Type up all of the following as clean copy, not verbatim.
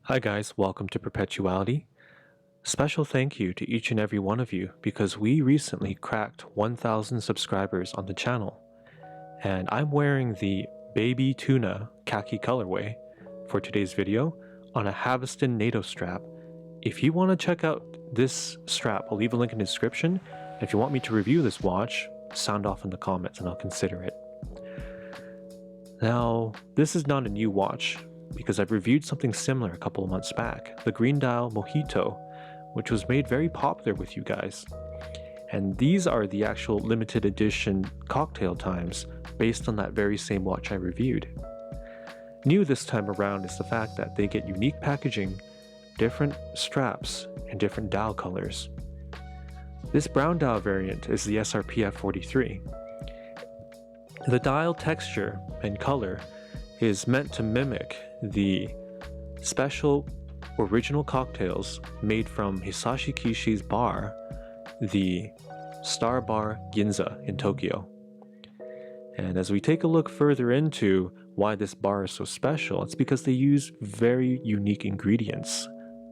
Hi guys, welcome to Perpetuality. Special thank you to each and every one of you because we recently cracked 1,000 subscribers on the channel. And I'm wearing the baby tuna khaki colorway for today's video on a Haveston Nato strap. If you want to check out this strap, I'll leave a link in the description. If you want me to review this watch, sound off in the comments and I'll consider it. Now, this is not a new watch, because I've reviewed something similar a couple of months back, the Green Dial Mojito, which was made very popular with you guys. And these are the actual limited edition cocktail times based on that very same watch I reviewed. New this time around is the fact that they get unique packaging, different straps, and different dial colors. This brown dial variant is the SRPF43. The dial texture and color is meant to mimic the special original cocktails made from Hisashi Kishi's bar, the Star Bar Ginza in Tokyo. And as we take a look further into why this bar is so special, it's because they use very unique ingredients.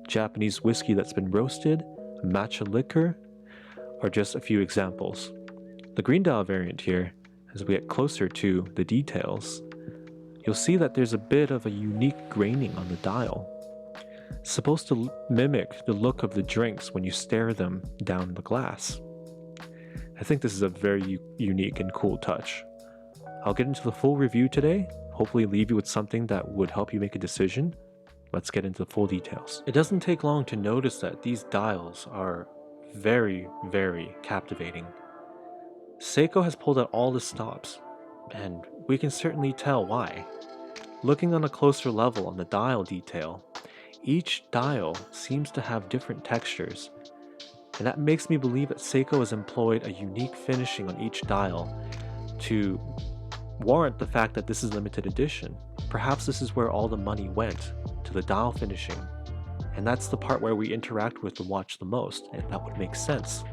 Japanese whiskey that's been roasted, matcha liquor, are just a few examples. The Green Dial variant here, as we get closer to the details, you'll see that there's a bit of a unique graining on the dial. It's supposed to mimic the look of the drinks when you stare them down the glass. I think this is a very unique and cool touch. I'll get into the full review today, hopefully leave you with something that would help you make a decision. Let's get into the full details. It doesn't take long to notice that these dials are very, very captivating. Seiko has pulled out all the stops, and we can certainly tell why. Looking on a closer level on the dial detail, each dial seems to have different textures, and that makes me believe that Seiko has employed a unique finishing on each dial to warrant the fact that this is limited edition. Perhaps this is where all the money went, to the dial finishing, and that's the part where we interact with the watch the most, and that would make sense.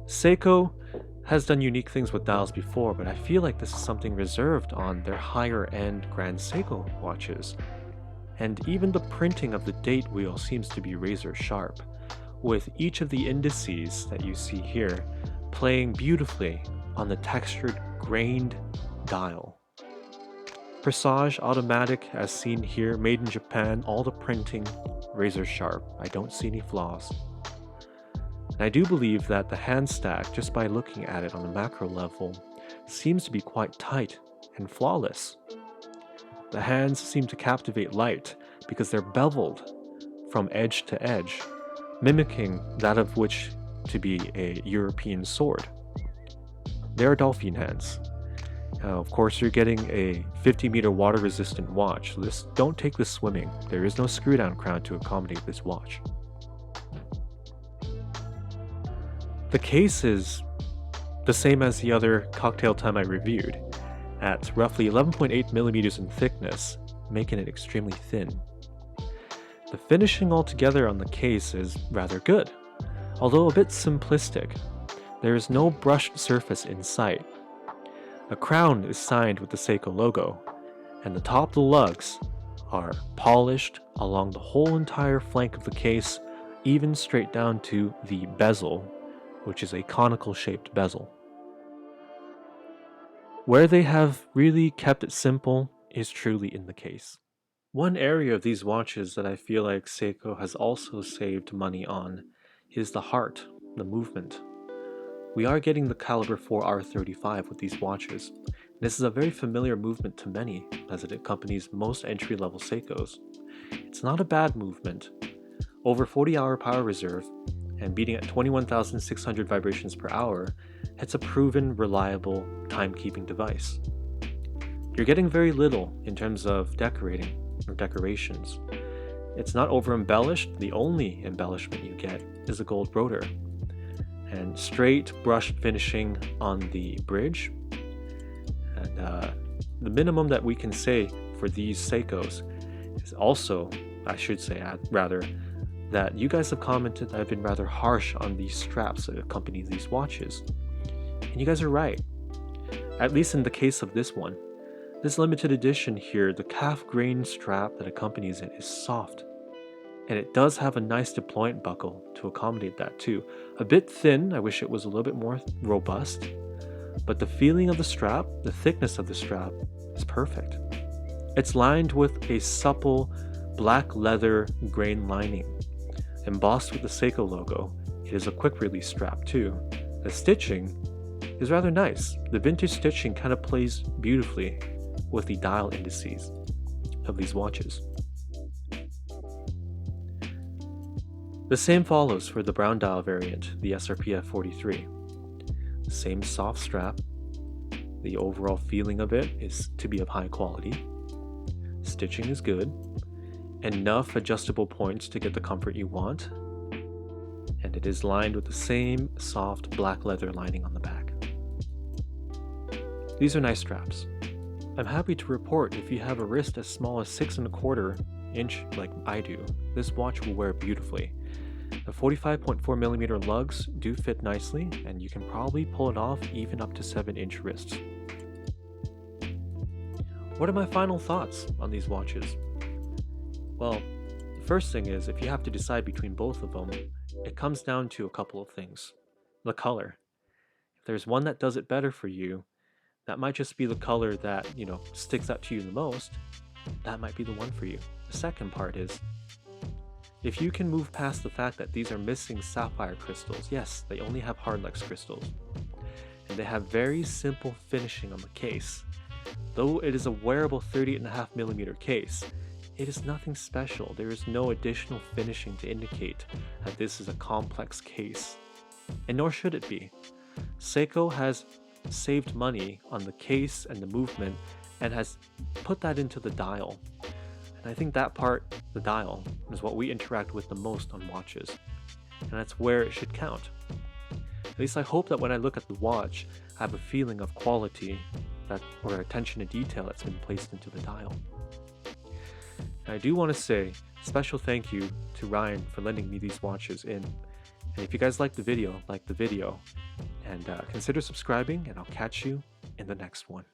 Seiko has done unique things with dials before, but I feel like this is something reserved on their higher end Grand Seiko watches. And even the printing of the date wheel seems to be razor sharp, with each of the indices that you see here playing beautifully on the textured, grained dial. Presage automatic as seen here, made in Japan, all the printing razor sharp. I don't see any flaws. And I do believe that the hand stack, just by looking at it on a macro level, seems to be quite tight and flawless. The hands seem to captivate light because they're beveled from edge to edge, mimicking that of which to be a European sword. They are dolphin hands. Of course, you're getting a 50-meter water-resistant watch, so don't take this swimming. There is no screw-down crown to accommodate this watch. The case is the same as the other Cocktail Time I reviewed, at roughly 11.8 millimeters in thickness, making it extremely thin. The finishing altogether on the case is rather good, although a bit simplistic. There is no brushed surface in sight. A crown is signed with the Seiko logo, and the top of the lugs are polished along the whole entire flank of the case, even straight down to the bezel, which is a conical shaped bezel. Where they have really kept it simple is truly in the case. One area of these watches that I feel like Seiko has also saved money on is the heart, the movement. We are getting the caliber 4R35 with these watches. This is a very familiar movement to many, as it accompanies most entry-level Seikos. It's not a bad movement. Over 40-hour power reserve, and beating at 21,600 vibrations per hour, it's a proven, reliable timekeeping device. You're getting very little in terms of decorating or decorations. It's not over-embellished. The only embellishment you get is a gold rotor, and straight brushed finishing on the bridge. And the minimum that we can say for these Seikos is also, I should say rather, that you guys have commented that I've been rather harsh on these straps that accompany these watches. And you guys are right. At least in the case of this one, This limited edition here, the calf grain strap that accompanies it is soft. And it does have a nice deployment buckle to accommodate that too. A bit thin, I wish it was a little bit more robust. But the feeling of the strap, the thickness of the strap, is perfect. It's lined with a supple black leather grain lining. Embossed with the Seiko logo, it is a quick release strap too. The stitching is rather nice. The vintage stitching kind of plays beautifully with the dial indices of these watches. The same follows for the brown dial variant, the SRPF43. Same soft strap. The overall feeling of it is to be of high quality. Stitching is good. Enough adjustable points to get the comfort you want. And it is lined with the same soft black leather lining on the back. These are nice straps. I'm happy to report if you have a wrist as small as 6¼ inch like I do, this watch will wear beautifully. The 45.4mm lugs do fit nicely, and you can probably pull it off even up to 7-inch wrists. What are my final thoughts on these watches? Well, the first thing is, if you have to decide between both of them, it comes down to a couple of things. The color. If there's one that does it better for you, that might just be the color that, sticks out to you the most. That might be the one for you. The second part is, if you can move past the fact that these are missing sapphire crystals, yes, they only have hardlex crystals, and they have very simple finishing on the case. Though it is a wearable 30.5mm case, it is nothing special. There is no additional finishing to indicate that this is a complex case, and nor should it be. Seiko has saved money on the case and the movement and has put that into the dial. And I think that part, the dial, is what we interact with the most on watches. And that's where it should count. At least I hope that when I look at the watch, I have a feeling of quality or attention to detail that's been placed into the dial. And I do want to say special thank you to Ryan for lending me these watches in. And if you guys like the video, and consider subscribing, and I'll catch you in the next one.